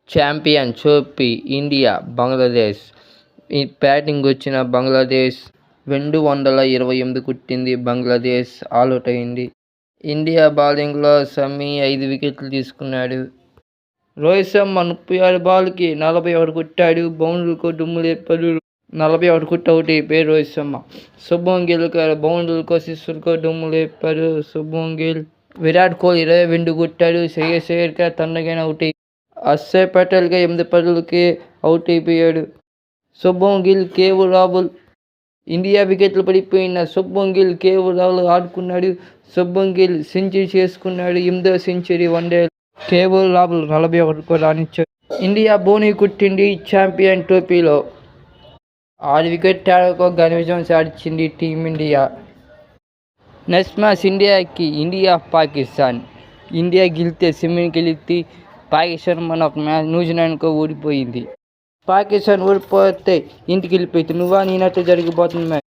Champion trophy India Bangladesh. ఈ batting వచ్చిన బంగ్లాదేశ్ 228 కొట్టింది. బంగ్లాదేశ్ ఆలౌట్ అయింది. ఇండియా బౌలింగ్లో షమి 5 వికెట్లు తీసుకున్నాడు. రోహిత్ శర్మ 36 బాల్కి 41 కొట్టాడు. బౌండరీలకు దుమ్ము లేపాడు. 41 కొట్టి అవుట్ అయిపోయాడు రోహిత్ శర్మ. శుభ్మన్ గిల్ బౌండరీలకు సిక్సర్కు దుమ్ము లేపాడు. శుభ్మన్ గిల్. విరాట్ కోహ్లీ 22 కొట్టాడు. శ్రేయస్ అయ్యర్ తొందరగానే అవుట్ అయ్యాడు. అక్షర్ పటేల్ 8 పరుగులకి అవుట్ అయిపోయాడు. శుభ్మన్ గిల్, కేఎల్ రాహుల్. ఇండియా వికెట్లు పడిపోయిన శుభ్మన్ గిల్, కేఎల్ రాహుల్ ఆడుకున్నాడు. శుభ్మన్ గిల్ సెంచరీ చేసుకున్నాడు. 8వ సెంచరీ వన్డే. కేఎల్ రాహుల్ 41 రాణించాడు. ఇండియా బోని కొట్టింది ఛాంపియన్ ట్రోఫీలో. 6 వికెట్ తేడాతో ఘన విజయం సాధించింది team India. Next match India Pakistan. India గెలిస్తే సెమీకి గెలిస్తే పాకిస్తాన్ మనకు న్యూజిలాండ్కు ఓడిపోయింది. పాకిస్తాన్ ఓడిపోతే ఇంటికి వెళ్ళిపోయింది. నేనైతే జరిగిపోతుంది మ్యాచ్.